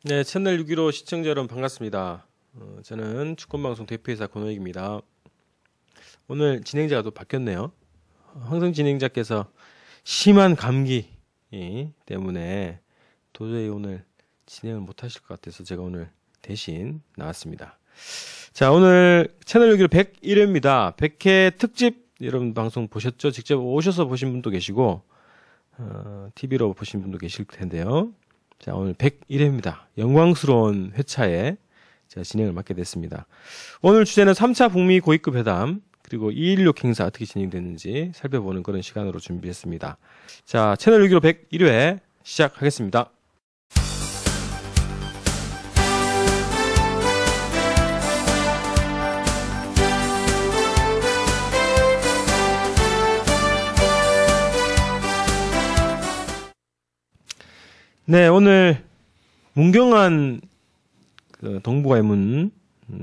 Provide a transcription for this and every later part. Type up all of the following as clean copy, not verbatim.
네, 채널 615 시청자 여러분 반갑습니다. 저는 축구방송 대표이사 권호익입니다. 오늘 진행자가 또 바뀌었네요. 황성 진행자께서 심한 감기 때문에 도저히 오늘 진행을 못하실 것 같아서 제가 오늘 대신 나왔습니다. 자, 오늘 채널 615 101회입니다. 100회 특집 여러분 방송 보셨죠? 직접 오셔서 보신 분도 계시고 TV로 보신 분도 계실 텐데요. 자, 오늘 101회입니다. 영광스러운 회차에 제가 진행을 맡게 됐습니다. 오늘 주제는 3차 북미 고위급 회담 그리고 216 행사 어떻게 진행됐는지 살펴보는 그런 시간으로 준비했습니다. 자, 채널 615 101회 시작하겠습니다. 네, 오늘 문경환 동부가이문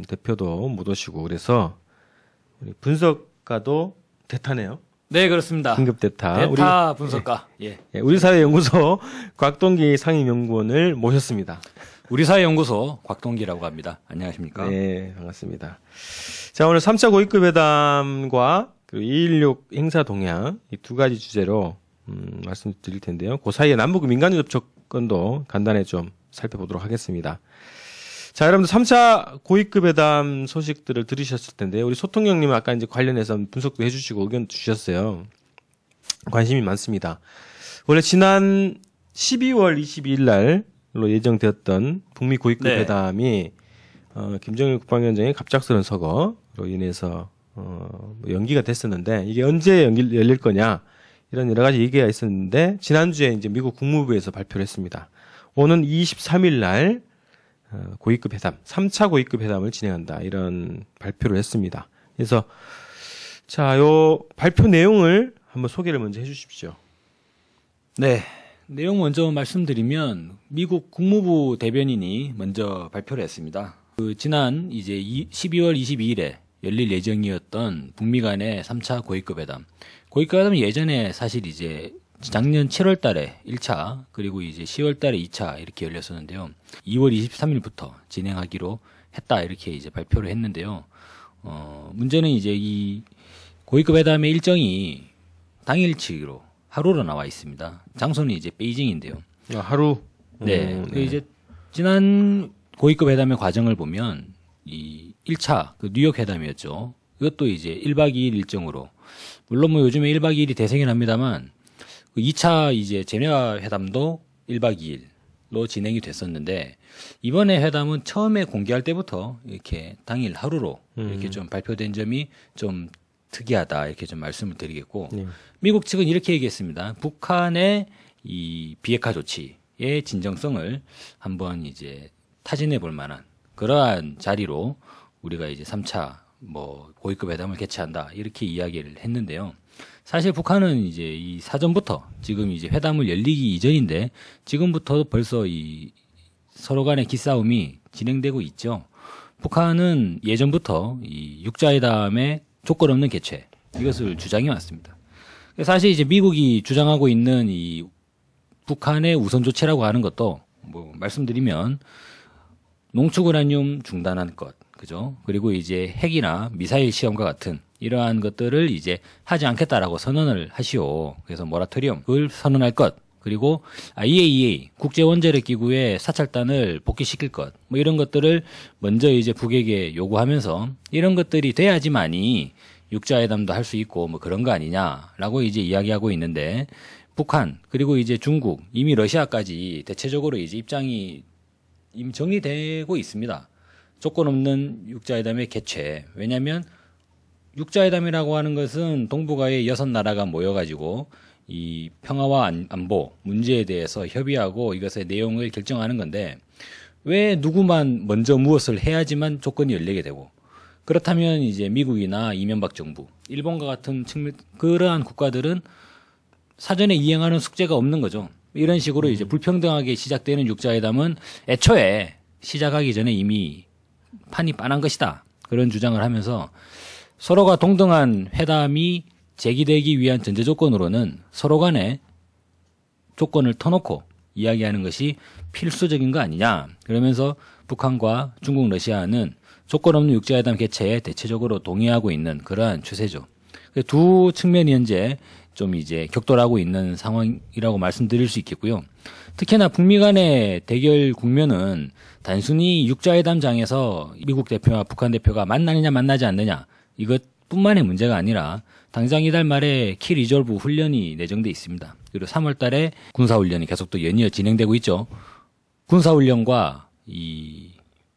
대표도 못 오시고 그래서 우리 분석가도 대타네요. 네, 그렇습니다. 긴급 대타. 대타 분석가. 예. 우리사회연구소 곽동기 상임연구원을 모셨습니다. 우리사회연구소 곽동기라고 합니다. 안녕하십니까? 네, 반갑습니다. 자, 오늘 3차 고위급 회담과 216 행사 동향 이 두 가지 주제로 말씀드릴 텐데요. 그 사이에 남북 민간 접촉건도 간단히 좀 살펴보도록 하겠습니다. 자, 여러분들 3차 고위급 회담 소식들을 들으셨을 텐데요. 우리 소통형님 아까 이제 관련해서 분석도 해주시고 의견 주셨어요. 관심이 많습니다. 원래 지난 12월 22일 날로 예정되었던 북미 고위급 회담이 김정일 국방위원장의 갑작스러운 서거로 인해서 연기가 됐었는데 이게 언제 열릴 거냐 이런 여러 가지 얘기가 있었는데 지난주에 이제 미국 국무부에서 발표를 했습니다. 오는 23일 날 고위급 회담, 3차 고위급 회담을 진행한다. 이런 발표를 했습니다. 그래서 자, 요 발표 내용을 한번 소개를 먼저 해 주십시오. 네. 내용 먼저 말씀드리면 미국 국무부 대변인이 먼저 발표를 했습니다. 지난 이제 12월 22일에 열릴 예정이었던 북미 간의 3차 고위급 회담. 고위급 회담은 예전에 사실 이제 작년 7월 달에 1차, 그리고 이제 10월 달에 2차 이렇게 열렸었는데요. 2월 23일부터 진행하기로 했다, 이렇게 이제 발표를 했는데요. 문제는 이제 이 고위급 회담의 일정이 당일치기로 하루로 나와 있습니다. 장소는 이제 베이징인데요. 하루? 네. 이제 지난 고위급 회담의 과정을 보면 이 1차 뉴욕 회담이었죠. 이것도 이제 1박 2일 일정으로, 물론 뭐 요즘에 1박 2일이 대세긴 합니다만 2차 이제 제네와 회담도 1박 2일로 진행이 됐었는데 이번에 회담은 처음에 공개할 때부터 이렇게 당일 하루로 이렇게 좀 발표된 점이 좀 특이하다, 이렇게 좀 말씀을 드리겠고, 미국 측은 이렇게 얘기했습니다. 북한의 이 비핵화 조치의 진정성을 한번 이제 타진해 볼 만한 그러한 자리로 우리가 이제 3차 고위급 회담을 개최한다, 이렇게 이야기를 했는데요. 사실 북한은 이제 이 사전부터 지금 이제 회담을 열리기 이전인데 지금부터 벌써 이 서로 간의 기싸움이 진행되고 있죠. 북한은 예전부터 이 육자회담의 조건 없는 개최, 이것을 주장해 왔습니다. 사실 이제 미국이 주장하고 있는 이 북한의 우선 조치라고 하는 것도 말씀드리면 농축우라늄 중단하는 것, 그죠? 그리고 이제 핵이나 미사일 시험과 같은 이러한 것들을 이제 하지 않겠다라고 선언을 하시오. 그래서 모라토리엄 그걸 선언할 것, 그리고 IAEA 국제원자력기구의 사찰단을 복귀시킬 것, 이런 것들을 먼저 이제 북에게 요구하면서 이런 것들이 돼야지만이 육자회담도 할 수 있고 그런 거 아니냐라고 이제 이야기하고 있는데, 북한 그리고 이제 중국, 이미 러시아까지 대체적으로 이제 입장이 이미 정리되고 있습니다. 조건 없는 육자회담의 개최. 왜냐하면 육자회담이라고 하는 것은 동북아의 6나라가 모여가지고 이 평화와 안보 문제에 대해서 협의하고 이것의 내용을 결정하는 건데, 왜 누구만 먼저 무엇을 해야지만 조건이 열리게 되고, 그렇다면 이제 미국이나 이명박 정부, 일본과 같은 그러한 국가들은 사전에 이행하는 숙제가 없는 거죠. 이런 식으로 이제 불평등하게 시작되는 육자회담은 애초에 시작하기 전에 이미 판이 빤한 것이다, 그런 주장을 하면서 서로가 동등한 회담이 제기되기 위한 전제 조건으로는 서로 간에 조건을 터놓고 이야기하는 것이 필수적인 거 아니냐. 그러면서 북한과 중국, 러시아는 조건 없는 육자회담 개최에 대체적으로 동의하고 있는 그러한 추세죠. 두 측면이 현재 좀 이제 격돌하고 있는 상황이라고 말씀드릴 수 있겠고요. 특히나 북미 간의 대결 국면은 단순히 육자회담장에서 미국 대표와 북한 대표가 만나느냐 만나지 않느냐 이것뿐만의 문제가 아니라 당장 이달 말에 키 리졸브 훈련이 내정돼 있습니다. 그리고 3월 달에 군사훈련이 계속 또 연이어 진행되고 있죠. 군사훈련과 이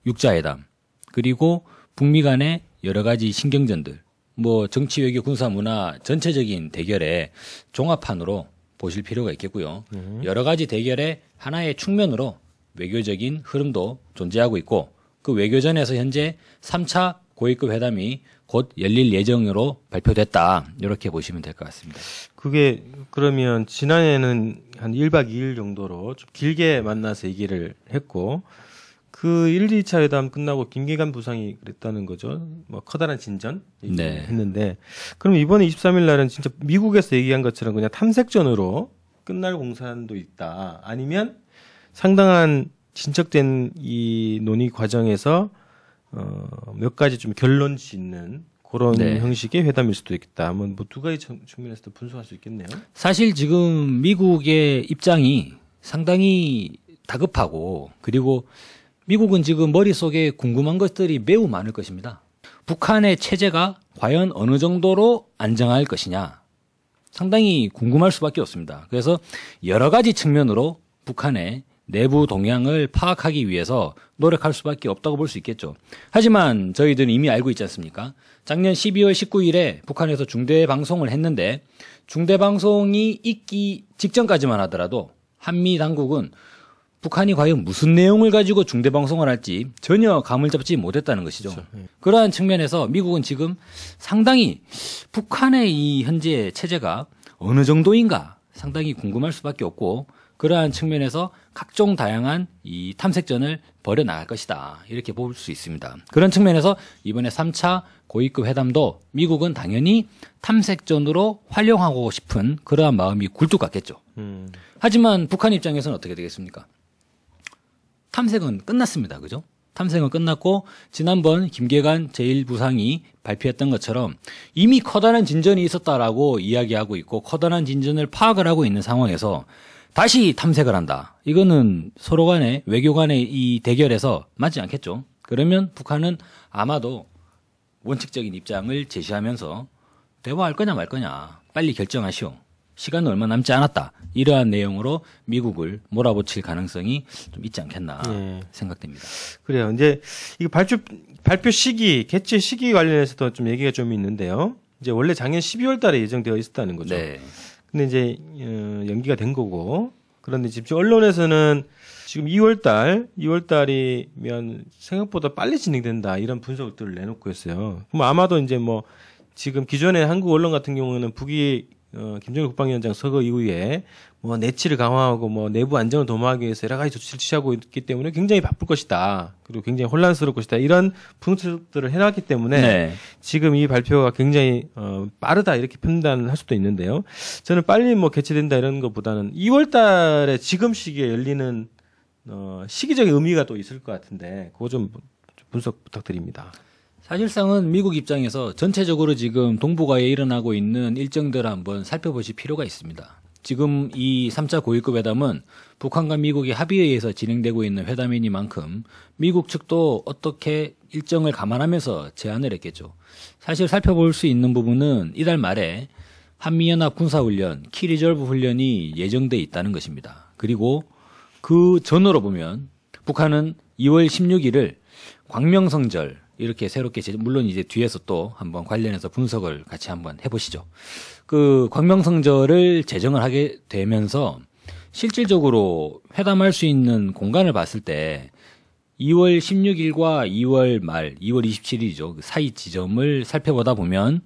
육자회담 그리고 북미 간의 여러 가지 신경전들 뭐 정치, 외교, 군사, 문화 전체적인 대결의 종합판으로 보실 필요가 있겠고요. 여러 가지 대결의 하나의 측면으로 외교적인 흐름도 존재하고 있고 그 외교전에서 현재 3차 고위급 회담이 곧 열릴 예정으로 발표됐다. 이렇게 보시면 될 것 같습니다. 그게 그러면 지난해는 한 1박 2일 정도로 좀 길게 만나서 얘기를 했고 그 1, 2차 회담 끝나고 김계관 부상이 그랬다는 거죠. 뭐 커다란 진전 했는데 그럼 이번에 23일 날은 진짜 미국에서 얘기한 것처럼 그냥 탐색전으로 끝날 공산도 있다. 아니면 상당한 진척된 이 논의 과정에서 몇 가지 좀 결론 짓는 그런 형식의 회담일 수도 있겠다. 뭐 두 가지 측면에서도 분석할 수 있겠네요. 사실 지금 미국의 입장이 상당히 다급하고 그리고 미국은 지금 머릿속에 궁금한 것들이 매우 많을 것입니다. 북한의 체제가 과연 어느 정도로 안정할 것이냐 상당히 궁금할 수밖에 없습니다. 그래서 여러 가지 측면으로 북한의 내부 동향을 파악하기 위해서 노력할 수밖에 없다고 볼 수 있겠죠. 하지만 저희들은 이미 알고 있지 않습니까? 작년 12월 19일에 북한에서 중대 방송을 했는데 중대 방송이 있기 직전까지만 하더라도 한미 당국은 북한이 과연 무슨 내용을 가지고 중대 방송을 할지 전혀 감을 잡지 못했다는 것이죠. 그렇죠. 그러한 측면에서 미국은 지금 상당히 북한의 이 현재 체제가 어느 정도인가 상당히 궁금할 수밖에 없고 그러한 측면에서 각종 다양한 이 탐색전을 벌여나갈 것이다. 이렇게 볼 수 있습니다. 그런 측면에서 이번에 3차 고위급 회담도 미국은 당연히 탐색전으로 활용하고 싶은 그러한 마음이 굴뚝 같겠죠. 하지만 북한 입장에서는 어떻게 되겠습니까? 탐색은 끝났습니다. 그죠? 탐색은 끝났고 지난번 김계관 제1부상이 발표했던 것처럼 이미 커다란 진전이 있었다라고 이야기하고 있고 커다란 진전을 파악을 하고 있는 상황에서 다시 탐색을 한다. 이거는 서로 간의 외교 간의 이 대결에서 맞지 않겠죠. 그러면 북한은 아마도 원칙적인 입장을 제시하면서 대화할 거냐 말 거냐 빨리 결정하시오. 시간은 얼마 남지 않았다. 이러한 내용으로 미국을 몰아붙일 가능성이 좀 있지 않겠나 생각됩니다. 그래요. 이제 이게 발표 시기, 개최 시기 관련해서도 좀 얘기가 좀 있는데요. 이제 원래 작년 12월 달에 예정되어 있었다는 거죠. 네. 근데 이제 연기가 된 거고. 그런데 지금 언론에서는 지금 2월 달이면 생각보다 빨리 진행된다. 이런 분석들을 내놓고 있어요. 그럼 아마도 이제 뭐 지금 기존의 한국 언론 같은 경우는 북이 김정일 국방위원장 서거 이후에 뭐 내치를 강화하고 뭐 내부 안정을 도모하기 위해서 여러 가지 조치를 취하고 있기 때문에 굉장히 바쁠 것이다. 그리고 굉장히 혼란스러울 것이다. 이런 분석들을 해놨기 때문에 지금 이 발표가 굉장히 빠르다 이렇게 판단할 수도 있는데요. 저는 빨리 뭐 개최된다 이런 것보다는 2월 달에 지금 시기에 열리는 시기적인 의미가 또 있을 것 같은데 그거 좀 분석 부탁드립니다. 사실상은 미국 입장에서 전체적으로 지금 동북아에 일어나고 있는 일정들을 한번 살펴보실 필요가 있습니다. 지금 이 3차 고위급 회담은 북한과 미국의 합의에 의해서 진행되고 있는 회담이니만큼 미국 측도 어떻게 일정을 감안하면서 제안을 했겠죠. 사실 살펴볼 수 있는 부분은 이달 말에 한미연합 군사훈련, 키리졸브 훈련이 예정돼 있다는 것입니다. 그리고 그 전으로 보면 북한은 2월 16일을 광명성절 이렇게 새롭게 물론 이제 뒤에서 또 한번 관련해서 분석을 같이 한번 해보시죠. 그 광명성절을 제정을 하게 되면서 실질적으로 회담할 수 있는 공간을 봤을 때 2월 16일과 2월 말, 2월 27일이죠. 그 사이 지점을 살펴보다 보면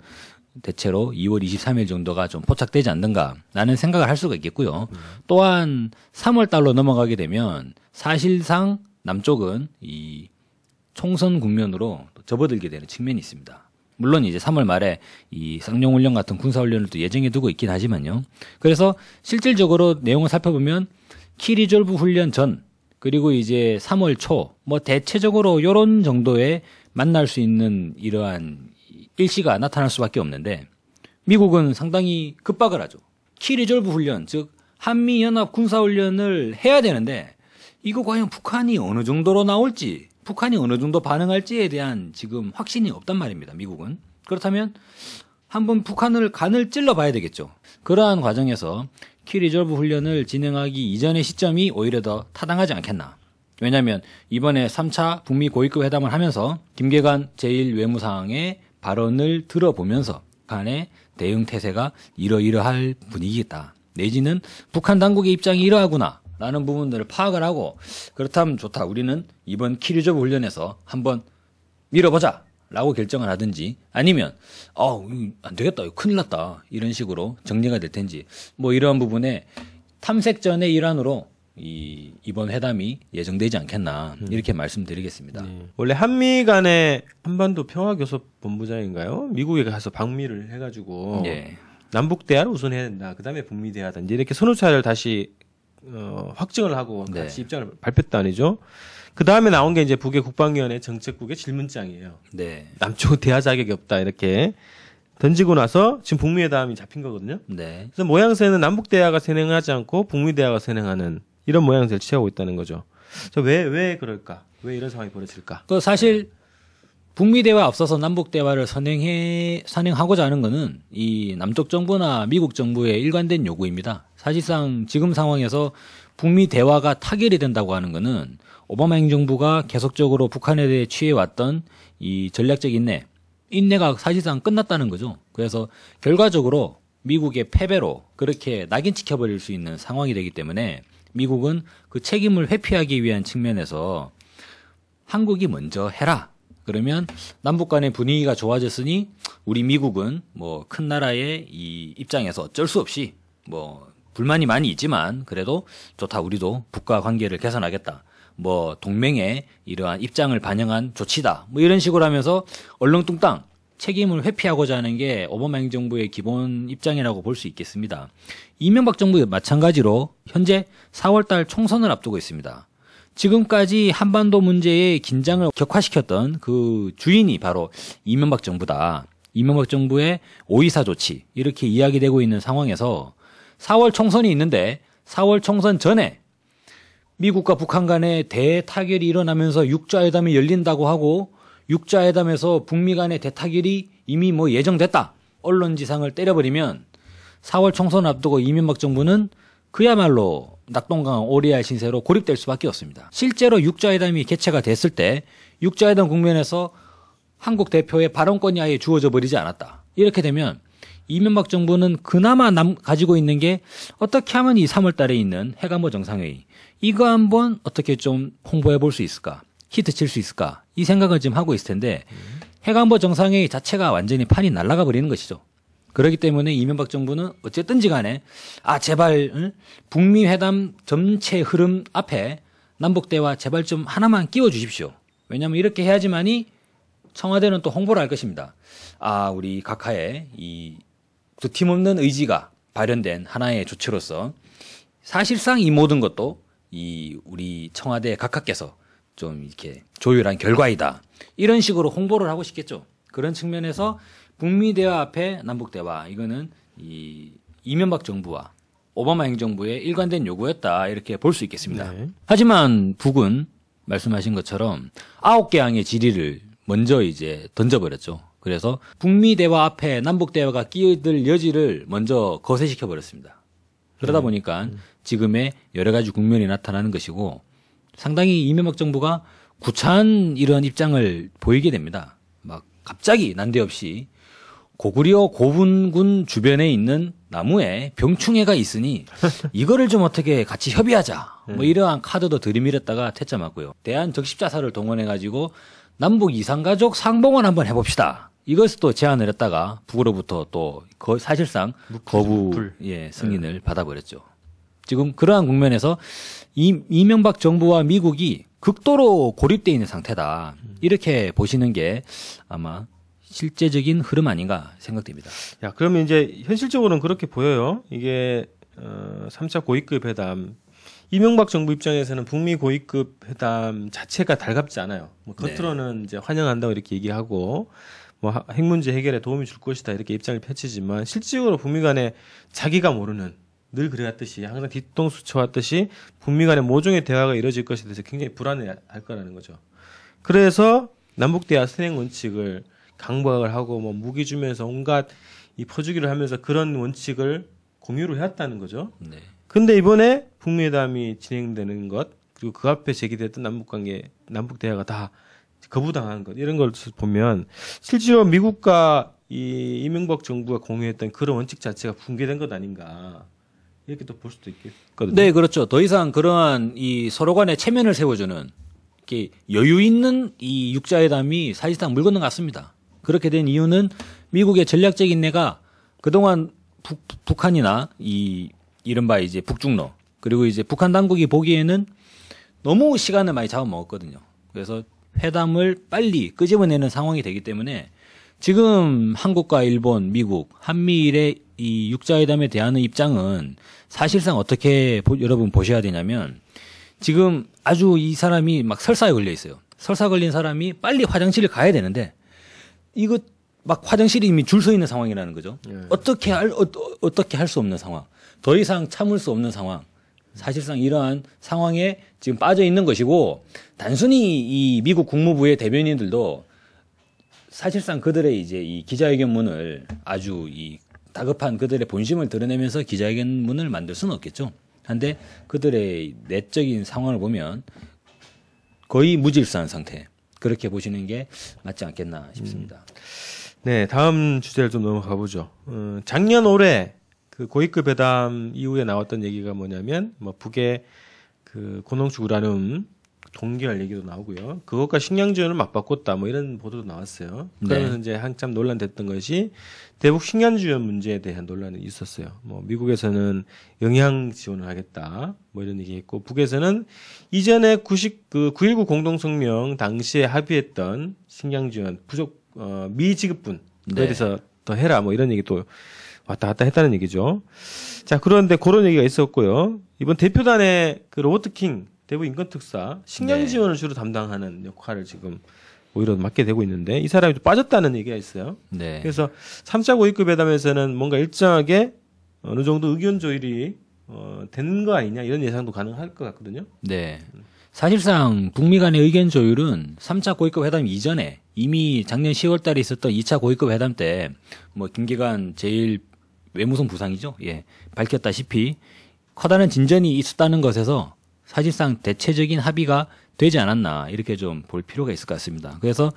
대체로 2월 23일 정도가 좀 포착되지 않는가라는 생각을 할 수가 있겠고요. 또한 3월 달로 넘어가게 되면 사실상 남쪽은 이 총선 국면으로 접어들게 되는 측면이 있습니다. 물론 이제 3월 말에 이 쌍용훈련 같은 군사훈련을 또 예정해 두고 있긴 하지만요. 그래서 실질적으로 내용을 살펴보면 키리졸브 훈련 전 그리고 이제 3월 초 뭐 대체적으로 요런 정도에 만날 수 있는 이러한 일시가 나타날 수밖에 없는데 미국은 상당히 급박을 하죠. 키리졸브 훈련, 즉 한미연합 군사훈련을 해야 되는데 이거 과연 북한이 어느 정도로 나올지, 북한이 어느 정도 반응할지에 대한 지금 확신이 없단 말입니다. 미국은. 그렇다면 한번 북한을 간을 찔러봐야 되겠죠. 그러한 과정에서 키리졸브 훈련을 진행하기 이전의 시점이 오히려 더 타당하지 않겠나. 왜냐하면 이번에 3차 북미 고위급 회담을 하면서 김계관 제1외무상의 발언을 들어보면서 북한의 대응 태세가 이러이러할 분위기겠다. 내지는 북한 당국의 입장이 이러하구나 라는 부분들을 파악을 하고 그렇다면 좋다. 우리는 이번 키리졸브 훈련에서 한번 밀어보자 라고 결정을 하든지 아니면 안 되겠다. 큰일 났다. 이런 식으로 정리가 될 텐지 뭐 이러한 부분에 탐색전의 일환으로 이번 회담이 예정되지 않겠나 이렇게 말씀드리겠습니다. 네. 원래 한미 간의 한반도 평화교섭본부장인가요? 미국에 가서 방미를 해가지고 네. 남북 대화를 우선 해야 된다. 그 다음에 북미 대화다. 이제 이렇게 선호차를 다시 확정을 하고 네. 같이 입장을 발표했다 아니죠? 그 다음에 나온 게 이제 북의 국방위원회 정책국의 질문장이에요. 네. 남쪽은 대화 자격이 없다 이렇게 던지고 나서 지금 북미 회담이 잡힌 거거든요. 네. 그래서 모양새는 남북 대화가 선행하지 않고 북미 대화가 선행하는 이런 모양새를 취하고 있다는 거죠. 왜 그럴까? 왜 이런 상황이 벌어질까? 그 사실 북미 대화 앞서서 남북 대화를 선행하고자 하는 것은 이 남쪽 정부나 미국 정부의 일관된 요구입니다. 사실상 지금 상황에서 북미 대화가 타결이 된다고 하는 것은 오바마 행정부가 계속적으로 북한에 대해 취해왔던 이 전략적 인내가 사실상 끝났다는 거죠. 그래서 결과적으로 미국의 패배로 그렇게 낙인 찍혀버릴 수 있는 상황이 되기 때문에 미국은 그 책임을 회피하기 위한 측면에서 한국이 먼저 해라. 그러면 남북 간의 분위기가 좋아졌으니 우리 미국은 뭐 큰 나라의 이 입장에서 어쩔 수 없이 뭐 불만이 많이 있지만 그래도 좋다. 우리도 북과 관계를 개선하겠다. 뭐 동맹의 이러한 입장을 반영한 조치다. 뭐 이런 식으로 하면서 얼렁뚱땅 책임을 회피하고자 하는 게 오바마 행정부의 기본 입장이라고 볼 수 있겠습니다. 이명박 정부 마찬가지로 현재 4월달 총선을 앞두고 있습니다. 지금까지 한반도 문제의 긴장을 격화시켰던 그 주인이 바로 이명박 정부다. 이명박 정부의 5.24 조치 이렇게 이야기되고 있는 상황에서 4월 총선이 있는데 4월 총선 전에 미국과 북한 간의 대타결이 일어나면서 육자회담이 열린다고 하고 육자회담에서 북미 간의 대타결이 이미 뭐 예정됐다. 언론지상을 때려버리면 4월 총선 앞두고 이명박 정부는 그야말로 낙동강 오리알 신세로 고립될 수밖에 없습니다. 실제로 육자회담이 개최가 됐을 때 육자회담 국면에서 한국 대표의 발언권이 아예 주어져 버리지 않았다. 이렇게 되면 이명박 정부는 그나마 가지고 있는 게 어떻게 하면 이 3월 달에 있는 해관보 정상회의 이거 한번 어떻게 좀 홍보해 볼 수 있을까? 히트 칠 수 있을까? 이 생각을 지금 하고 있을 텐데 해관보 정상회의 자체가 완전히 판이 날아가 버리는 것이죠. 그렇기 때문에 이명박 정부는 어쨌든지 간에 제발 북미 회담 전체 흐름 앞에 남북대화 제발 좀 하나만 끼워 주십시오. 왜냐하면 이렇게 해야지만이 청와대는 또 홍보를 할 것입니다. 우리 각하의 이 두 팀 없는 의지가 발현된 하나의 조치로서 사실상 이 모든 것도 우리 청와대 각하께서 좀 이렇게 조율한 결과이다. 이런 식으로 홍보를 하고 싶겠죠. 그런 측면에서 북미 대화 앞에 남북 대화 이거는 이명박 정부와 오바마 행정부의 일관된 요구였다. 이렇게 볼 수 있겠습니다. 네. 하지만 북은 말씀하신 것처럼 9개 항의 질의를 먼저 이제 던져버렸죠. 그래서 북미 대화 앞에 남북 대화가 끼어들 여지를 먼저 거세시켜 버렸습니다. 그러다 보니까 지금의 여러 가지 국면이 나타나는 것이고 상당히 이명박 정부가 구차한 이런 입장을 보이게 됩니다. 막 갑자기 난데없이 고구려 고분군 주변에 있는 나무에 병충해가 있으니 이거를 좀 어떻게 같이 협의하자. 뭐 이러한 카드도 들이밀었다가 퇴짜 맞고요. 대한적십자사를 동원해가지고 남북 이산가족 상봉을 한번 해봅시다. 이것을 또 제안을 했다가 북으로부터 또 사실상 거부 승인을 받아버렸죠. 지금 그러한 국면에서 이명박 정부와 미국이 극도로 고립되어 있는 상태다. 이렇게 보시는 게 아마 실제적인 흐름 아닌가 생각됩니다. 그러면 이제 현실적으로는 그렇게 보여요. 이게 3차 고위급 회담 이명박 정부 입장에서는 북미 고위급 회담 자체가 달갑지 않아요. 뭐 겉으로는 이제 환영한다고 이렇게 얘기하고 뭐 핵 문제 해결에 도움이 줄 것이다 이렇게 입장을 펼치지만 실질적으로 북미 간에 자기가 모르는 늘 그래왔듯이 항상 뒤통수 쳐왔듯이 북미 간의 모종의 대화가 이루어질 것에 대해서 굉장히 불안해할 거라는 거죠. 그래서 남북대화 선행 원칙을 강박을 하고 뭐 무기 주면서 온갖 이 퍼주기를 하면서 그런 원칙을 공유를 해왔다는 거죠. 네. 근데 이번에 북미 회담이 진행되는 것 그리고 그 앞에 제기됐던 남북 대화가 다 거부당한 것 이런 걸 보면 실제로 미국과 이 이명박 정부가 공유했던 그런 원칙 자체가 붕괴된 것 아닌가 이렇게 또 볼 수도 있겠거든요. 네, 그렇죠. 더 이상 그러한 이 서로 간의 체면을 세워주는 이렇게 여유 있는 이 육자회담이 사실상 물 건너 갔습니다. 그렇게 된 이유는 미국의 전략적 인내가 그동안 북한이나 이 이른바 이제 북중러 그리고 이제 북한 당국이 보기에는 너무 시간을 많이 잡아먹었거든요. 그래서 회담을 빨리 끄집어내는 상황이 되기 때문에 지금 한국과 일본, 미국, 한미일의 이 육자회담에 대한 입장은 사실상 어떻게 여러분 보셔야 되냐면 지금 아주 이 사람이 막 설사에 걸려 있어요. 설사 걸린 사람이 빨리 화장실을 가야 되는데 이거 막 화장실이 이미 줄 서 있는 상황이라는 거죠. 어떻게 할 수 없는 상황. 더 이상 참을 수 없는 상황. 사실상 이러한 상황에 지금 빠져 있는 것이고 단순히 이 미국 국무부의 대변인들도 사실상 그들의 이제 이 기자회견문을 아주 이 다급한 그들의 본심을 드러내면서 기자회견문을 만들 수는 없겠죠. 한데 그들의 내적인 상황을 보면 거의 무질서한 상태. 그렇게 보시는 게 맞지 않겠나 싶습니다. 네, 다음 주제를 좀 넘어가 보죠. 작년 올해 그 고위급 회담 이후에 나왔던 얘기가 뭐냐면 뭐 북의 그 고농축 우라늄 동결 얘기도 나오고요. 그것과 식량 지원을 맞바꿨다 뭐 이런 보도도 나왔어요. 그러면서 네. 이제 한참 논란됐던 것이 대북 식량 지원 문제에 대한 논란이 있었어요. 뭐 미국에서는 영양 지원을 하겠다 뭐 이런 얘기했고 북에서는 이전에 9.19 공동성명 당시에 합의했던 식량 지원 부족 미지급분 그에 대해서 더 해라 뭐 이런 얘기도 왔다 갔다 했다는 얘기죠. 자, 그런데 그런 얘기가 있었고요. 이번 대표단의 그 로버트 킹 대북 인권특사 식량 지원을 주로 담당하는 역할을 지금 오히려 맡게 되고 있는데 이 사람이 또 빠졌다는 얘기가 있어요. 네. 그래서 3차 고위급 회담에서는 뭔가 일정하게 어느 정도 의견 조율이 되는 거 아니냐 이런 예상도 가능할 것 같거든요. 네. 사실상 북미 간의 의견 조율은 3차 고위급 회담 이전에 이미 작년 10월 달에 있었던 2차 고위급 회담 때 뭐 김기관 제일 외무성 부상이죠. 예. 밝혔다시피 커다란 진전이 있었다는 것에서 사실상 대체적인 합의가 되지 않았나 이렇게 좀 볼 필요가 있을 것 같습니다. 그래서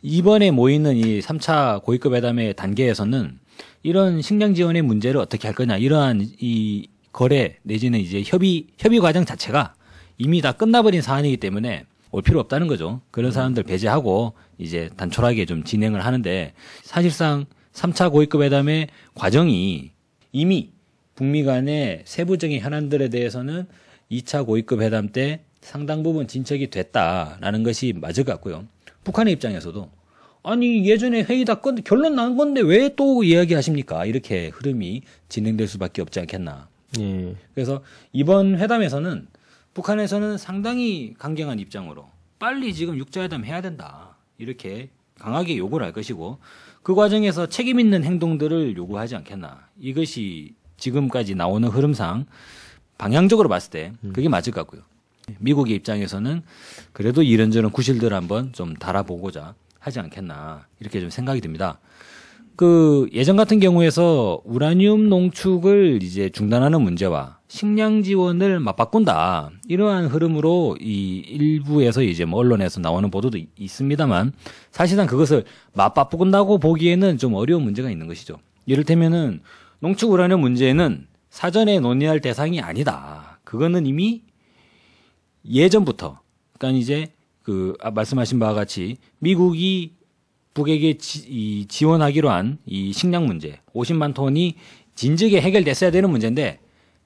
이번에 모이는 이 3차 고위급 회담의 단계에서는 이런 식량 지원의 문제를 어떻게 할 거냐 이러한 이 거래 내지는 이제 협의 과정 자체가 이미 다 끝나버린 사안이기 때문에 올 필요 없다는 거죠. 그런 사람들 배제하고 이제 단촐하게 좀 진행을 하는데 사실상 3차 고위급 회담의 과정이 이미 북미 간의 세부적인 현안들에 대해서는 2차 고위급 회담 때 상당 부분 진척이 됐다라는 것이 맞을 것 같고요. 북한의 입장에서도 아니 예전에 회의 다 결론 난 건데 왜 또 이야기하십니까? 이렇게 흐름이 진행될 수밖에 없지 않겠나. 그래서 이번 회담에서는 북한에서는 상당히 강경한 입장으로 빨리 지금 육자회담 해야 된다. 이렇게 강하게 요구를 할 것이고 그 과정에서 책임 있는 행동들을 요구하지 않겠나. 이것이 지금까지 나오는 흐름상 방향적으로 봤을 때 그게 맞을 것 같고요. 미국의 입장에서는 그래도 이런저런 구실들을 한번 좀 달아보고자 하지 않겠나. 이렇게 좀 생각이 듭니다. 그 예전 같은 경우에서 우라늄 농축을 이제 중단하는 문제와 식량 지원을 맞바꾼다 이러한 흐름으로 이 일부에서 이제 뭐 언론에서 나오는 보도도 있습니다만 사실상 그것을 맞바꾼다고 보기에는 좀 어려운 문제가 있는 것이죠. 이를테면은 농축 우라늄 문제는 사전에 논의할 대상이 아니다. 그거는 이미 예전부터 그러니까 이제 그 말씀하신 바와 같이 미국이 북에게 지원하기로 한 이 식량 문제 50만 톤이 진즉에 해결됐어야 되는 문제인데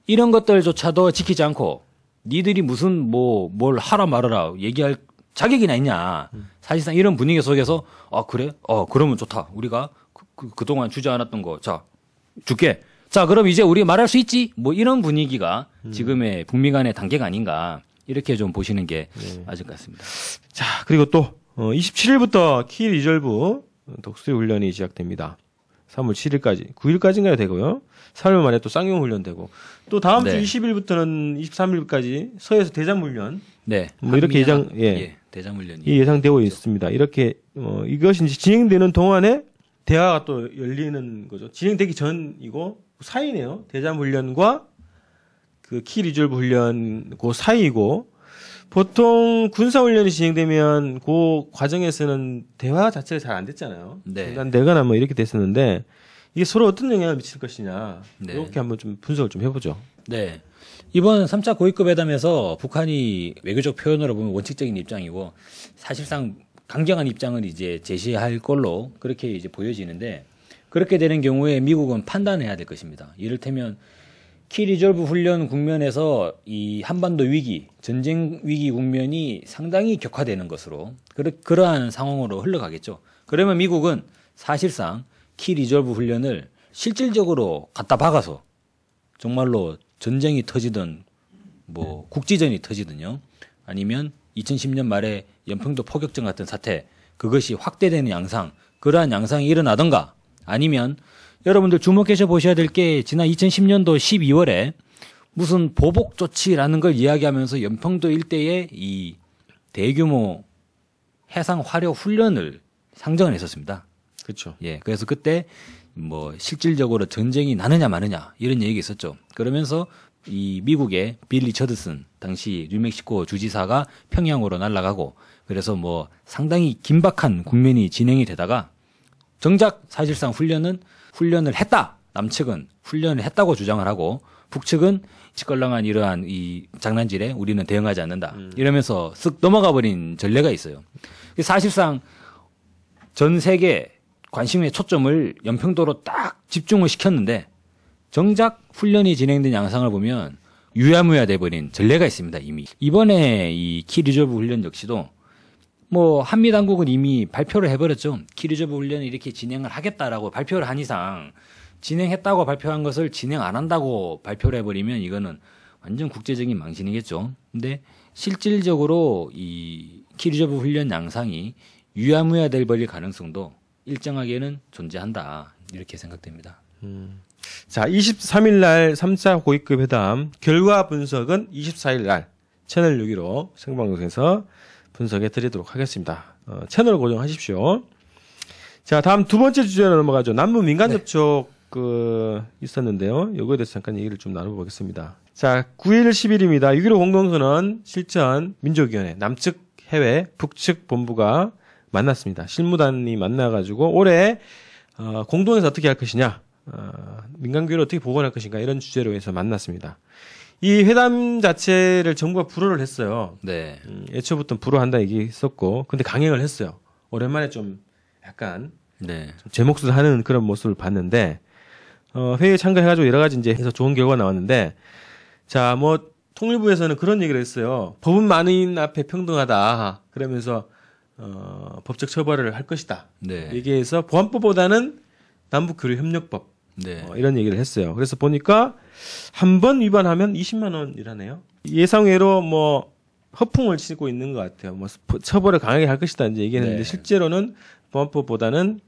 이런 것들조차도 지키지 않고 니들이 무슨 뭘 하라 말아라 얘기할 자격이나 있냐. 사실상 이런 분위기 속에서 그래? 그러면 좋다. 우리가 그동안 주지 않았던 거 자 줄게. 자, 그럼 이제 우리 말할 수 있지? 뭐 이런 분위기가 지금의 북미 간의 단계가 아닌가 이렇게 좀 보시는 게 맞을 것 같습니다. 자, 그리고 또 27일부터 키 리졸브 독수리 훈련이 시작됩니다. 3월 7일까지, 9일까지인가요 되고요. 3월 말에 또 쌍용 훈련 되고 또 다음 주 20일부터는 23일까지 서해에서 대잠 훈련. 네. 뭐 이렇게 대잠 훈련이 예상되고 있습니다. 이렇게 이것이 이제 진행되는 동안에 대화가 또 열리는 거죠. 진행되기 전이고 사이네요. 대잠 훈련과 그 키 리졸브 훈련 그 사이고 보통 군사 훈련이 진행되면 그 과정에서는 대화 자체가 잘 안 됐잖아요. 네. 중단되거나 뭐 이렇게 됐었는데 이게 서로 어떤 영향을 미칠 것이냐 네. 이렇게 한번 좀 분석을 좀 해보죠. 네. 이번 3차 고위급 회담에서 북한이 외교적 표현으로 보면 원칙적인 입장이고 사실상 강경한 입장을 이제 제시할 걸로 그렇게 이제 보여지는데 그렇게 되는 경우에 미국은 판단해야 될 것입니다. 이를테면 키 리졸브 훈련 국면에서 이 한반도 위기, 전쟁 위기 국면이 상당히 격화되는 것으로 그러한 상황으로 흘러가겠죠. 그러면 미국은 사실상 키 리졸브 훈련을 실질적으로 갖다 박아서 정말로 전쟁이 터지든 뭐 국지전이 터지든요. 아니면 2010년 말에 연평도 포격전 같은 사태 그것이 확대되는 양상 그러한 양상이 일어나던가 아니면 여러분들 주목해서 보셔야 될 게 지난 2010년도 12월에 무슨 보복 조치라는 걸 이야기하면서 연평도 일대에 이 대규모 해상 화력 훈련을 상정을 했었습니다. 그렇죠. 예, 그래서 그때 뭐 실질적으로 전쟁이 나느냐 마느냐 이런 얘기가 있었죠. 그러면서 이 미국의 빌 리처드슨 당시 뉴멕시코 주지사가 평양으로 날아가고 그래서 뭐 상당히 긴박한 국면이 진행이 되다가 정작 사실상 훈련을 했다. 남측은 훈련을 했다고 주장을 하고 북측은 시끌렁한 이러한 이 장난질에 우리는 대응하지 않는다. 이러면서 쓱 넘어가 버린 전례가 있어요. 사실상 전 세계 관심의 초점을 연평도로 딱 집중을 시켰는데 정작 훈련이 진행된 양상을 보면 유야무야 돼버린 전례가 있습니다. 이미 이번에 이 키 리졸브 훈련 역시도 뭐 한미 당국은 이미 발표를 해버렸죠. 키 리졸브 훈련을 이렇게 진행을 하겠다라고 발표를 한 이상 진행했다고 발표한 것을 진행 안 한다고 발표를 해버리면 이거는 완전 국제적인 망신이겠죠. 근데 실질적으로 이 키 리졸브 훈련 양상이 유야무야 될 버릴 가능성도 일정하게는 존재한다. 이렇게 생각됩니다. 자, 23일 날 3차 고위급 회담 결과 분석은 24일 날 채널 6기로 생방송에서 분석해 드리도록 하겠습니다. 채널 고정하십시오. 자, 다음 두 번째 주제로 넘어가죠. 남북 민간 접촉 있었는데요. 이거에 대해서 잠깐 얘기를 좀 나눠보겠습니다. 자, 9일 10일입니다. 6.15 공동선언 실천 민족위원회 남측 해외 북측 본부가 만났습니다. 실무단이 만나가지고 올해 공동에서 어떻게 할 것이냐, 민간교회를 어떻게 보관할 것인가 이런 주제로 해서 만났습니다. 이 회담 자체를 정부가 불허를 했어요. 네. 애초부터 불허한다 얘기했었고, 근데 강행을 했어요. 오랜만에 좀 약간 네. 제 몫을 하는 그런 모습을 봤는데 회의에 참가해가지고 여러 가지 이제 해서 좋은 결과가 나왔는데, 자, 뭐 통일부에서는 그런 얘기를 했어요. 법은 만인 앞에 평등하다. 그러면서 법적 처벌을 할 것이다. 네. 얘기해서 보안법보다는 남북교류협력법 네. 이런 얘기를 했어요. 그래서 보니까 한 번 위반하면 20만 원이라네요. 예상외로 뭐 허풍을 치고 있는 것 같아요. 뭐 처벌을 강하게 할 것이다 이제 얘기했는데 네. 실제로는 보안법보다는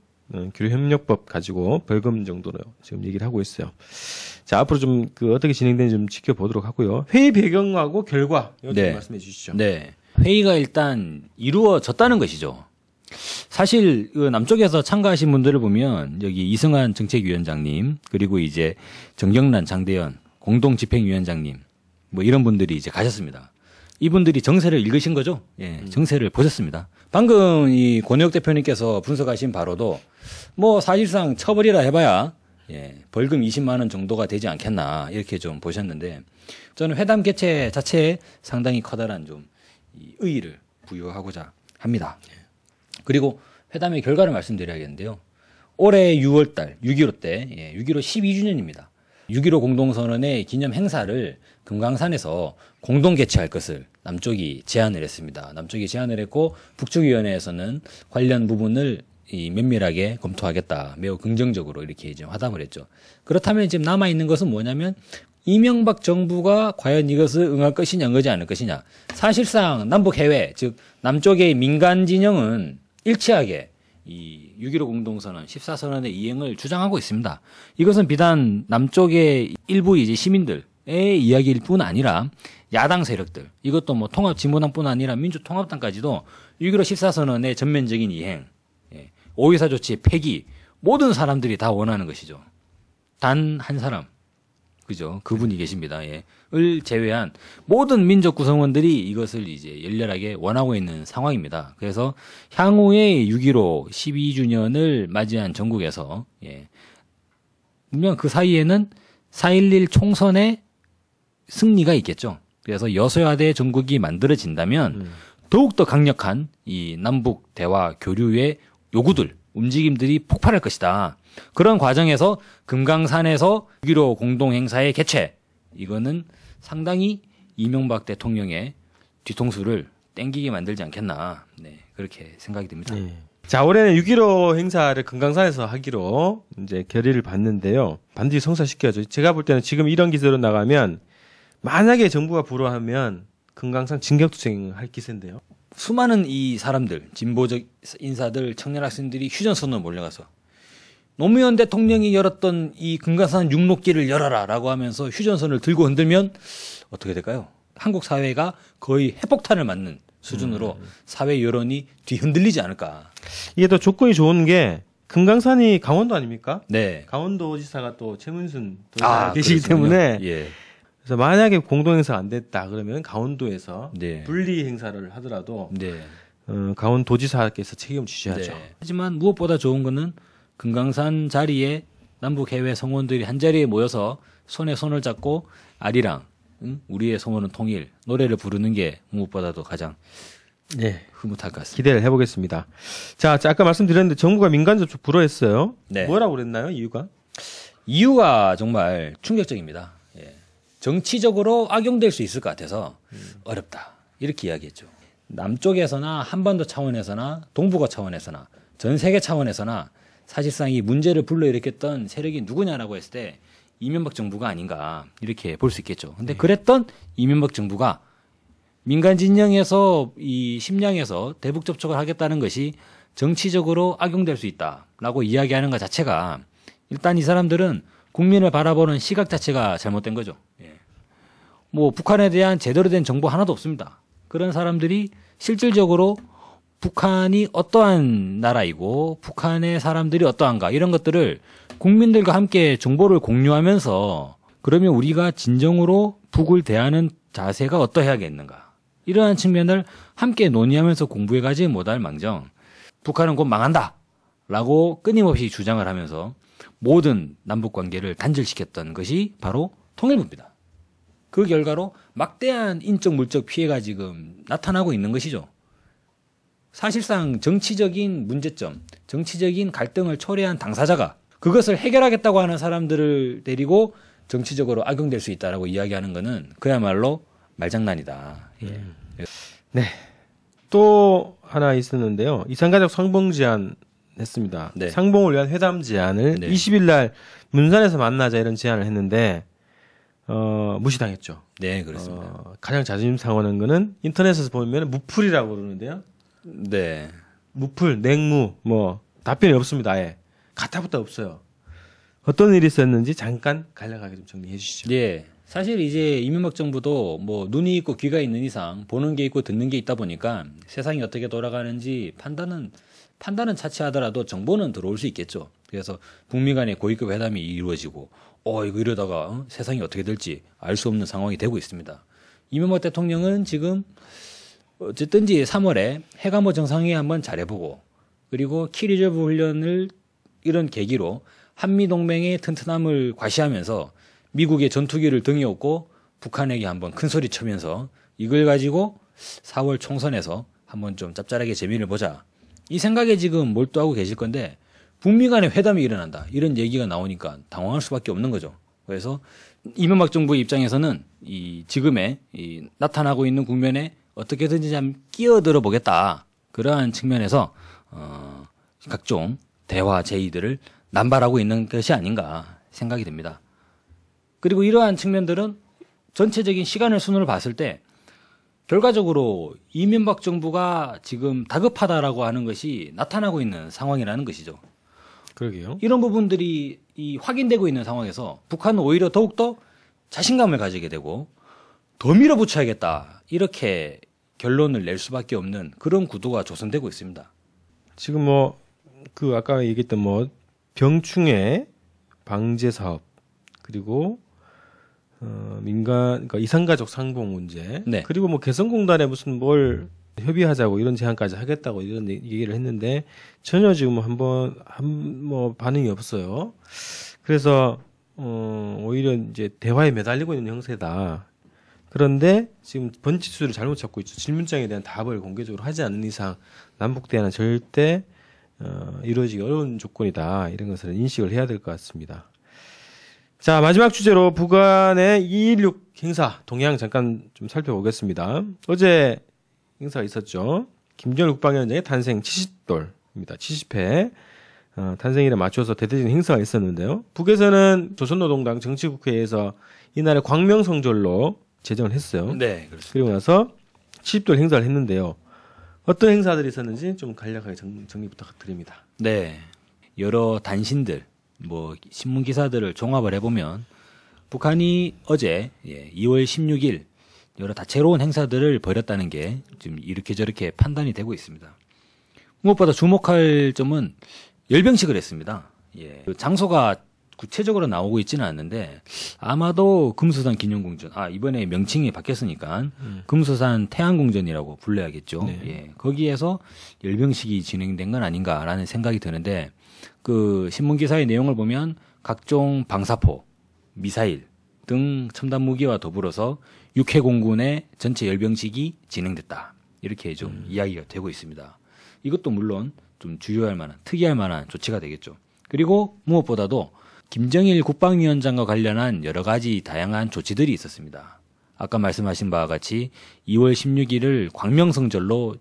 교류협력법 가지고 벌금 정도로 지금 얘기를 하고 있어요. 자, 앞으로 좀 어떻게 진행되는지 좀 지켜보도록 하고요. 회의 배경하고 결과 이거 좀 네. 말씀해 주시죠. 네. 회의가 일단 이루어졌다는 것이죠. 사실 그 남쪽에서 참가하신 분들을 보면 여기 이승환 정책위원장님 그리고 이제 정경란 장대현 공동집행위원장님 뭐 이런 분들이 이제 가셨습니다. 이분들이 정세를 읽으신 거죠? 예, 정세를 보셨습니다. 방금 이 권혜욱 대표님께서 분석하신 바로도 뭐 사실상 처벌이라 해봐야 벌금 20만 원 정도가 되지 않겠나 이렇게 좀 보셨는데 저는 회담 개최 자체에 상당히 커다란 좀 의의를 부여하고자 합니다. 그리고 회담의 결과를 말씀드려야겠는데요. 올해 6월달 6.15 때 6.15 12주년입니다. 6.15 공동선언의 기념 행사를 금강산에서 공동 개최할 것을 남쪽이 제안을 했습니다. 남쪽이 제안을 했고 북측위원회에서는 관련 부분을 이 면밀하게 검토하겠다. 매우 긍정적으로 이렇게 이제 화답을 했죠. 그렇다면 지금 남아 있는 것은 뭐냐면 이명박 정부가 과연 이것을 응할 것이냐, 응하지 않을 것이냐. 사실상 남북 해외, 즉 남쪽의 민간 진영은 일치하게 이 6.15 공동선언, 14선언의 이행을 주장하고 있습니다. 이것은 비단 남쪽의 일부 이제 시민들의 이야기일 뿐 아니라 야당 세력들, 이것도 뭐 통합진보당뿐 아니라 민주통합당까지도 6.15 14선언의 전면적인 이행, 5.24 조치 폐기, 모든 사람들이 다 원하는 것이죠. 단 한 사람, 그죠? 그분이 계십니다. 예. 을 제외한 모든 민족 구성원들이 이것을 이제 열렬하게 원하고 있는 상황입니다. 그래서 향후에 6.15 12주년을 맞이한 전국에서, 분명 그 사이에는 4.11 총선의 승리가 있겠죠. 그래서 여소야대 전국이 만들어진다면 더욱더 강력한 이 남북 대화 교류의 요구들, 움직임들이 폭발할 것이다. 그런 과정에서 금강산에서 6.15 공동행사의 개최, 이거는 상당히 이명박 대통령의 뒤통수를 땡기게 만들지 않겠나, 그렇게 생각이 듭니다. 네. 자, 올해는 6.15 행사를 금강산에서 하기로 이제 결의를 봤는데요. 반드시 성사시켜야죠. 제가 볼 때는 지금 이런 기세로 나가면 만약에 정부가 불허하면 금강산 진격투쟁할 기세인데요. 수많은 이 사람들, 진보적 인사들, 청년 학생들이 휴전선으로 몰려가서 노무현 대통령이 열었던 이 금강산 육록길을 열어라라고 하면서 휴전선을 들고 흔들면 어떻게 될까요? 한국 사회가 거의 핵폭탄을 맞는 수준으로 사회 여론이 뒤흔들리지 않을까. 이게 또 조건이 좋은 게 금강산이 강원도 아닙니까? 네. 강원도지사가 또 최문순 도지사가 계시기 그렇군요. 때문에 예. 그래서 만약에 공동행사가 안 됐다 그러면 강원도에서 네. 분리 행사를 하더라도 네. 강원도지사께서 책임을 지셔야죠. 네. 하지만 무엇보다 좋은 거는 금강산 자리에 남북 해외 성원들이 한 자리에 모여서 손에 손을 잡고 아리랑, 우리의 소원은 통일 노래를 부르는 게 무엇보다도 가장 흐뭇할 것 같습니다. 기대를 해보겠습니다. 자, 아까 말씀드렸는데 정부가 민간 접촉 불허했어요. 네. 뭐라고 그랬나요? 이유가 정말 충격적입니다. 정치적으로 악용될 수 있을 것 같아서 어렵다. 이렇게 이야기했죠. 남쪽에서나 한반도 차원에서나 동북아 차원에서나 전 세계 차원에서나 사실상 이 문제를 불러일으켰던 세력이 누구냐라고 했을 때 이명박 정부가 아닌가 이렇게 볼 수 있겠죠. 근데 그랬던 이명박 정부가 민간 진영에서 이 심양에서 대북 접촉을 하겠다는 것이 정치적으로 악용될 수 있다라고 이야기하는 것 자체가 일단 이 사람들은 국민을 바라보는 시각 자체가 잘못된 거죠. 뭐 북한에 대한 제대로 된 정보 하나도 없습니다. 그런 사람들이 실질적으로 북한이 어떠한 나라이고 북한의 사람들이 어떠한가 이런 것들을 국민들과 함께 정보를 공유하면서 그러면 우리가 진정으로 북을 대하는 자세가 어떠해야겠는가 이러한 측면을 함께 논의하면서 공부해가지 못할 망정 북한은 곧 망한다 라고 끊임없이 주장을 하면서 모든 남북관계를 단절시켰던 것이 바로 통일부입니다. 그 결과로 막대한 인적 물적 피해가 지금 나타나고 있는 것이죠. 사실상 정치적인 문제점, 정치적인 갈등을 초래한 당사자가 그것을 해결하겠다고 하는 사람들을 데리고 정치적으로 악용될 수 있다라고 이야기하는 것은 그야말로 말장난이다. 네. 또 하나 있었는데요. 이산가족 상봉 제안 했습니다. 네. 상봉을 위한 회담 제안을 20일 날 문산에서 만나자 이런 제안을 했는데 무시당했죠. 네, 그렇습니다. 가장 자존심 상하는 거는 인터넷에서 보면 무풀이라고 그러는데요. 네. 무풀, 냉무, 답변이 없습니다. 아예. 가타부터 없어요. 어떤 일이 있었는지 잠깐 간략하게 좀 정리해 주시죠. 예. 사실 이제 이명박 정부도 뭐 눈이 있고 귀가 있는 이상 보는 게 있고 듣는 게 있다 보니까 세상이 어떻게 돌아가는지 판단은 차치하더라도 정보는 들어올 수 있겠죠. 그래서 북미 간의 고위급 회담이 이루어지고 이거 이러다가 세상이 어떻게 될지 알 수 없는 상황이 되고 있습니다. 이명박 대통령은 지금 어쨌든지 3월에 해관보 정상회의 한번 잘해보고 그리고 키리저브 훈련을 이런 계기로 한미동맹의 튼튼함을 과시하면서 미국의 전투기를 등에 업고 북한에게 한번 큰 소리 쳐면서 이걸 가지고 4월 총선에서 한번 좀 짭짤하게 재미를 보자. 이 생각에 지금 몰두하고 계실 건데 북미 간의 회담이 일어난다. 이런 얘기가 나오니까 당황할 수밖에 없는 거죠. 그래서 이명박 정부 입장에서는 이 지금의 이 나타나고 있는 국면에 어떻게든지 좀 끼어들어 보겠다. 그러한 측면에서 각종 대화 제의들을 남발하고 있는 것이 아닌가 생각이 됩니다. 그리고 이러한 측면들은 전체적인 시간의 순으로 봤을 때 결과적으로 이명박 정부가 지금 다급하다라고 하는 것이 나타나고 있는 상황이라는 것이죠. 그러게요. 이런 부분들이 확인되고 있는 상황에서 북한은 오히려 더욱더 자신감을 가지게 되고 더 밀어붙여야겠다 이렇게 결론을 낼 수밖에 없는 그런 구도가 조성되고 있습니다. 지금 그 아까 얘기했던 병충해 방제 사업 그리고 민간 그러니까 이산가족 상봉 문제 네. 그리고 개성공단에 무슨 뭘 협의하자고 이런 제안까지 하겠다고 이런 얘기를 했는데 전혀 지금 반응이 없어요. 그래서 오히려 이제 대화에 매달리고 있는 형세다. 그런데 지금 번지수를 잘못 잡고 있죠. 질문장에 대한 답을 공개적으로 하지 않는 이상 남북 대화는 절대 이루어지기 어려운 조건이다. 이런 것을 인식을 해야 될 것 같습니다. 자, 마지막 주제로 북한의 2.16 행사 동향 잠깐 좀 살펴보겠습니다. 어제 행사가 있었죠. 김정일 국방위원장의 탄생 70돌입니다. 70회 탄생일에 맞춰서 대대적인 행사가 있었는데요. 북에서는 조선노동당 정치국회에서 이날의 광명성절로 제정을 했어요. 네, 그렇습니다. 그리고 나서 70돌 행사를 했는데요. 어떤 행사들이 있었는지 좀 간략하게 정리 부탁드립니다. 네, 여러 단신들, 신문 기사들을 종합을 해보면 북한이 어제 2월 16일 여러 다채로운 행사들을 벌였다는 게 지금 이렇게 저렇게 판단이 되고 있습니다. 무엇보다 주목할 점은 열병식을 했습니다. 그 장소가 구체적으로 나오고 있지는 않는데 아마도 금수산 기념궁전, 이번에 명칭이 바뀌었으니까 금수산 태양궁전이라고 불러야겠죠. 네. 거기에서 열병식이 진행된 건 아닌가라는 생각이 드는데 그 신문 기사의 내용을 보면 각종 방사포, 미사일 등 첨단 무기와 더불어서 육해공군의 전체 열병식이 진행됐다. 이렇게 좀 이야기가 되고 있습니다. 이것도 물론 좀 주요할 만한, 특이할 만한 조치가 되겠죠. 그리고 무엇보다도 김정일 국방위원장과 관련한 여러 가지 다양한 조치들이 있었습니다. 아까 말씀하신 바와 같이 2월 16일을 광명성절로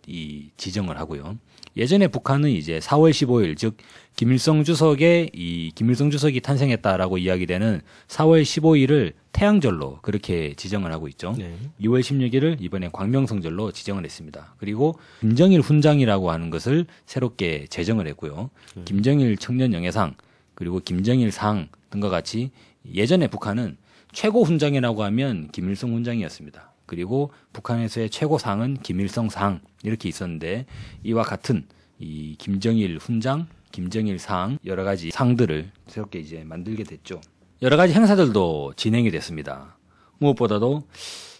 지정을 하고요. 예전에 북한은 이제 4월 15일, 즉 김일성 주석이 탄생했다라고 이야기되는 4월 15일을 태양절로 그렇게 지정을 하고 있죠. 네. 2월 16일을 이번에 광명성절로 지정을 했습니다. 그리고 김정일 훈장이라고 하는 것을 새롭게 제정을 했고요. 김정일 청년영예상 그리고 김정일상 등과 같이 예전에 북한은 최고 훈장이라고 하면 김일성 훈장이었습니다. 그리고 북한에서의 최고상은 김일성상 이렇게 있었는데 이와 같은 이 김정일 훈장, 김정일상 여러 가지 상들을 새롭게 이제 만들게 됐죠. 여러 가지 행사들도 진행이 됐습니다. 무엇보다도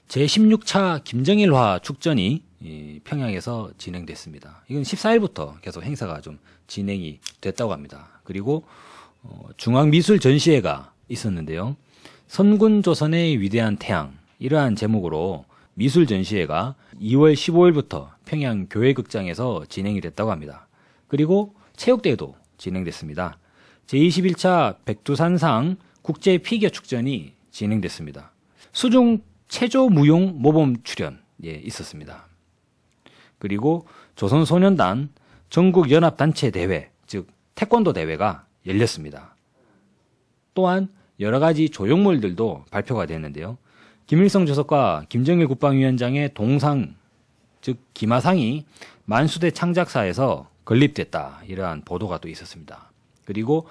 제16차 김정일화 축전이 평양에서 진행됐습니다. 이건 14일부터 계속 행사가 좀 진행이 됐다고 합니다. 그리고 중앙미술 전시회가 있었는데요. 선군 조선의 위대한 태양 이러한 제목으로 미술 전시회가 2월 15일부터 평양 교회극장에서 진행이 됐다고 합니다. 그리고 체육대회도 진행됐습니다. 제21차 백두산상 국제 피겨 축전이 진행됐습니다. 수중 체조 무용 모범 출연 있었습니다. 그리고 조선소년단 전국연합단체 대회, 즉 태권도 대회가 열렸습니다. 또한 여러 가지 조형물들도 발표가 됐는데요. 김일성 주석과 김정일 국방위원장의 동상, 즉 기마상이 만수대 창작사에서 건립됐다. 이러한 보도가 또 있었습니다. 그리고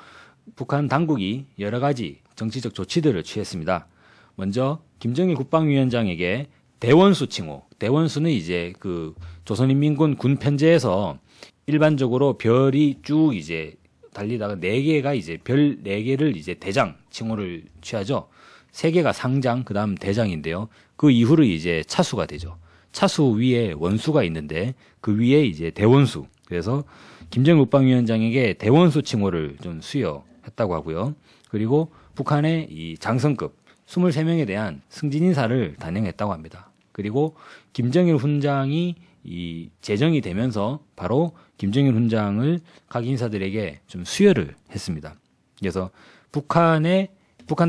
북한 당국이 여러 가지 정치적 조치들을 취했습니다. 먼저 김정일 국방위원장에게 대원수 칭호. 대원수는 이제 그 조선인민군 군 편제에서 일반적으로 별이 쭉 이제 달리다가 4개가 이제 별 4개를 이제 대장 칭호를 취하죠. 3개가 상장, 그다음 대장인데요. 그 이후로 이제 차수가 되죠. 차수 위에 원수가 있는데 그 위에 이제 대원수. 그래서 김정일 국방위원장에게 대원수 칭호를 좀 수여했다고 하고요. 그리고 북한의 이 장성급 23명에 대한 승진 인사를 단행했다고 합니다. 그리고 김정일 훈장이 이 제정이 되면서 바로 김정일 훈장을 각 인사들에게 좀 수여를 했습니다. 그래서 북한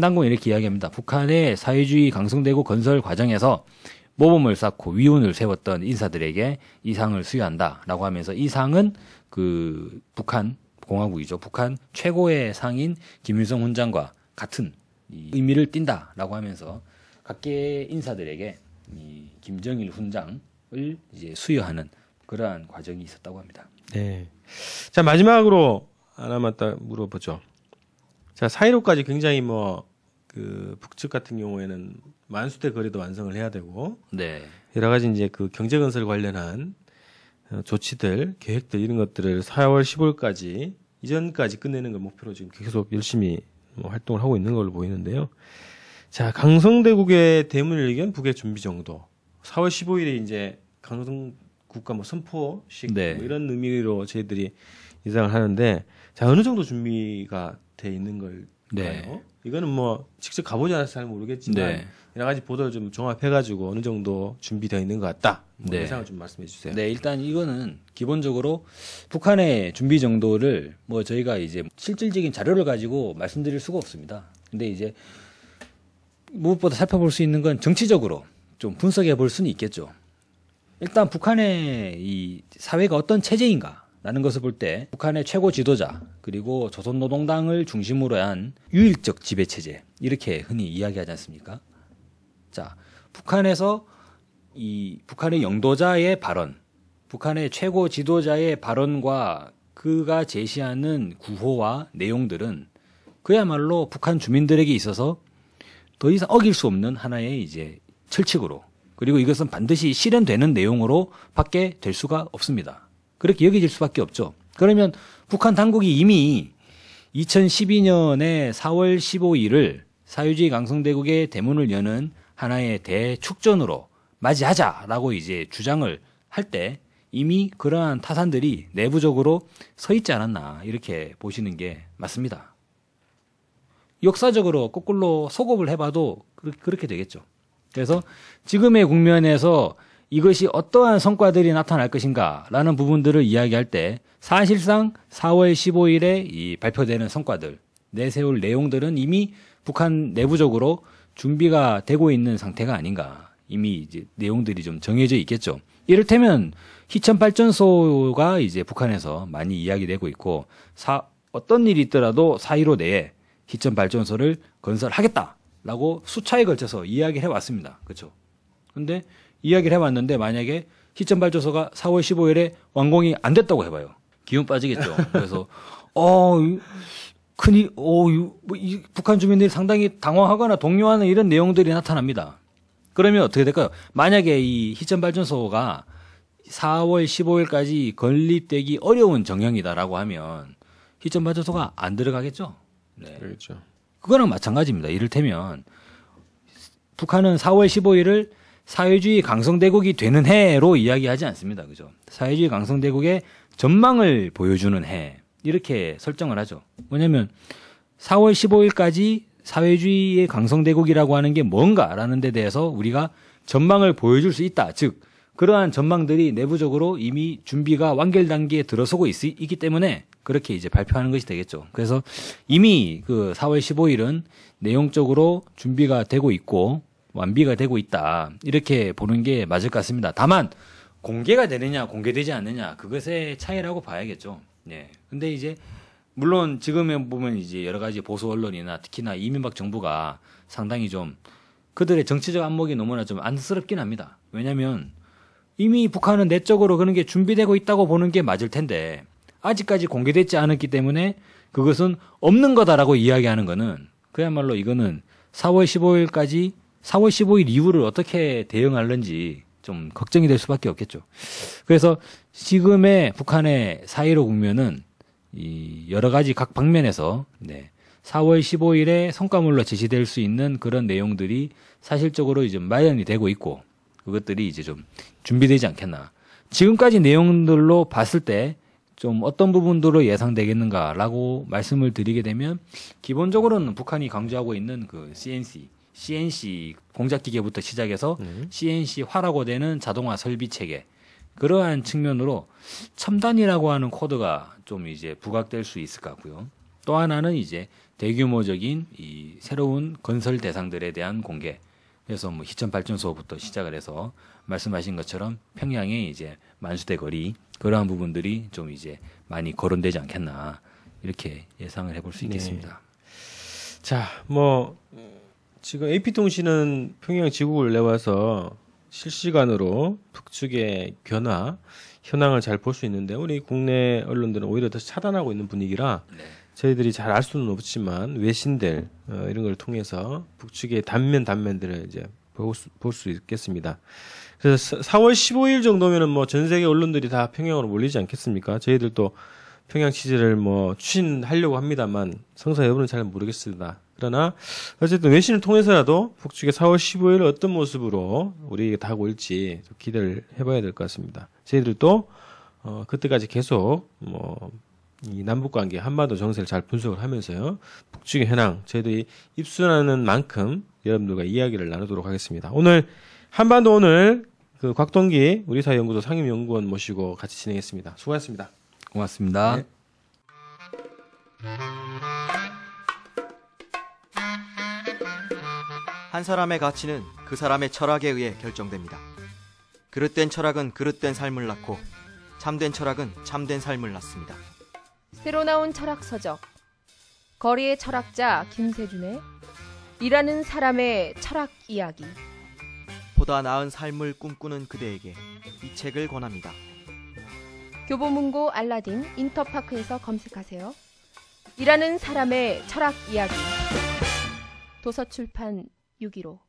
당국은 이렇게 이야기합니다. 북한의 사회주의 강성되고 건설 과정에서 모범을 쌓고 위운을 세웠던 인사들에게 이 상을 수여한다라고 하면서 이 상은 그 북한 공화국이죠. 북한 최고의 상인 김일성 훈장과 같은 이 의미를 띈다라고 하면서 각계 인사들에게 이 김정일 훈장을 이제 수여하는 그러한 과정이 있었다고 합니다. 네. 자, 마지막으로 하나만 딱 물어보죠. 자, 4.15까지 굉장히 그 북측 같은 경우에는 만수대 거리도 완성을 해야 되고 네. 여러 가지 이제 그 경제 건설 관련한 조치들, 계획들 이런 것들을 4월 15일까지 이전까지 끝내는 걸 목표로 지금 계속 열심히 활동을 하고 있는 걸로 보이는데요. 자, 강성대국의 대문을 이견 북의 준비 정도. 4월 15일에 이제 강성국가 선포식 네. 이런 의미로 저희들이 예상을 하는데, 자, 어느 정도 준비가 돼 있는 걸까요? 네. 이거는 직접 가보지 않아서 잘 모르겠지만 네. 여러 가지 보도를 좀 종합해가지고 어느 정도 준비되어 있는 것 같다. 네. 예상을 좀 말씀해 주세요. 네, 일단 이거는 기본적으로 북한의 준비 정도를 저희가 이제 실질적인 자료를 가지고 말씀드릴 수가 없습니다. 근데 이제 무엇보다 살펴볼 수 있는 건 정치적으로 좀 분석해 볼 수는 있겠죠. 일단 북한의 이 사회가 어떤 체제인가라는 것을 볼 때 북한의 최고 지도자 그리고 조선노동당을 중심으로 한 유일적 지배 체제 이렇게 흔히 이야기하지 않습니까? 자, 북한에서 이 북한의 영도자의 발언, 북한의 최고 지도자의 발언과 그가 제시하는 구호와 내용들은 그야말로 북한 주민들에게 있어서 더 이상 어길 수 없는 하나의 이제 철칙으로, 그리고 이것은 반드시 실현되는 내용으로 밖에 될 수가 없습니다. 그렇게 여겨질 수밖에 없죠. 그러면 북한 당국이 이미 2012년에 4월 15일을 사회주의 강성대국의 대문을 여는 하나의 대축전으로 맞이하자라고 이제 주장을 할 때 이미 그러한 타산들이 내부적으로 서 있지 않았나 이렇게 보시는 게 맞습니다. 역사적으로 거꾸로 소급을 해봐도 그렇게 되겠죠. 그래서 지금의 국면에서 이것이 어떠한 성과들이 나타날 것인가라는 부분들을 이야기할 때 사실상 4월 15일에 이 발표되는 성과들, 내세울 내용들은 이미 북한 내부적으로 준비가 되고 있는 상태가 아닌가. 이미 이제 내용들이 좀 정해져 있겠죠. 이를테면 희천 발전소가 이제 북한에서 많이 이야기되고 있고 어떤 일이 있더라도 4.15 내에 희천 발전소를 건설하겠다라고 수차에 걸쳐서 이야기를 해왔습니다. 그렇죠? 근데 이야기를 해왔는데 만약에 희천 발전소가 4월 15일에 완공이 안 됐다고 해봐요. 기운 빠지겠죠. 그래서 큰일, 북한 주민들이 상당히 당황하거나 동요하는 이런 내용들이 나타납니다. 그러면 어떻게 될까요? 만약에 이 희천 발전소가 4월 15일까지 건립되기 어려운 정형이다라고 하면 희천 발전소가 안 들어가겠죠. 네. 그렇죠. 그거랑 마찬가지입니다. 이를테면 북한은 4월 15일을 사회주의 강성대국이 되는 해로 이야기하지 않습니다. 그죠? 사회주의 강성대국의 전망을 보여주는 해. 이렇게 설정을 하죠. 뭐냐면 4월 15일까지 사회주의의 강성대국이라고 하는 게 뭔가라는 데 대해서 우리가 전망을 보여줄 수 있다. 즉 그러한 전망들이 내부적으로 이미 준비가 완결 단계에 들어서고 있기 때문에 그렇게 이제 발표하는 것이 되겠죠. 그래서 이미 그 4월 15일은 내용적으로 준비가 되고 있고 완비가 되고 있다. 이렇게 보는 게 맞을 것 같습니다. 다만 공개가 되느냐 공개되지 않느냐 그것의 차이라고 봐야겠죠. 네. 근데 이제 물론 지금에 보면 이제 여러 가지 보수 언론이나 특히나 이명박 정부가 상당히 좀 그들의 정치적 안목이 너무나 좀 안쓰럽긴 합니다. 왜냐하면 이미 북한은 내적으로 그런 게 준비되고 있다고 보는 게 맞을 텐데 아직까지 공개되지 않았기 때문에 그것은 없는 거다라고 이야기하는 거는 그야말로 이거는 4월 15일까지 4월 15일 이후를 어떻게 대응하는지 좀 걱정이 될 수밖에 없겠죠. 그래서 지금의 북한의 4.15 국면은 이 여러 가지 각 방면에서 4월 15일에 성과물로 제시될 수 있는 그런 내용들이 사실적으로 이제 마련이 되고 있고 그것들이 이제 좀 준비되지 않겠나. 지금까지 내용들로 봤을 때 좀 어떤 부분들로 예상되겠는가라고 말씀을 드리게 되면 기본적으로는 북한이 강조하고 있는 그 CNC 공작기계부터 시작해서 CNC화라고 되는 자동화 설비 체계 그러한 측면으로 첨단이라고 하는 코드가 좀 이제 부각될 수 있을 것 같고요. 또 하나는 이제 대규모적인 이 새로운 건설 대상들에 대한 공개 해서 뭐 희천 발전소부터 시작을 해서 말씀하신 것처럼 평양의 이제 만수대 거리 그러한 부분들이 좀 이제 많이 거론되지 않겠나 이렇게 예상을 해볼 수 있겠습니다. 자, 뭐 지금 AP통신은 평양 지국을 내와서 실시간으로 북측의 변화, 현황을 잘 볼 수 있는데 우리 국내 언론들은 오히려 더 차단하고 있는 분위기라 저희들이 잘 알 수는 없지만 외신들 이런 걸 통해서 북측의 단면들을 이제 볼 수 있겠습니다. 그래서 4월 15일 정도면은 뭐 전 세계 언론들이 다 평양으로 몰리지 않겠습니까? 저희들도 평양 취재를 뭐 추진하려고 합니다만 성사 여부는 잘 모르겠습니다. 그러나 어쨌든 외신을 통해서라도 북측의 4월 15일 어떤 모습으로 우리에게 다가올지 기대를 해봐야 될 것 같습니다. 저희들도 그때까지 계속 뭐 이 남북 관계 한반도 정세를 잘 분석을 하면서요 북측의 현황 저희들이 입수하는 만큼 여러분들과 이야기를 나누도록 하겠습니다. 오늘 한반도 오늘 그 곽동기 우리사회연구소 상임연구원 모시고 같이 진행했습니다. 수고하셨습니다. 고맙습니다. 네. 한 사람의 가치는 그 사람의 철학에 의해 결정됩니다. 그릇된 철학은 그릇된 삶을 낳고 참된 철학은 참된 삶을 낳습니다. 새로 나온 철학서적 거리의 철학자 김세준의 일하는 사람의 철학 이야기 보다 나은 삶을 꿈꾸는 그대에게 이 책을 권합니다. 교보문고 알라딘 인터파크에서 검색하세요. 일하는 사람의 철학 이야기 도서출판 615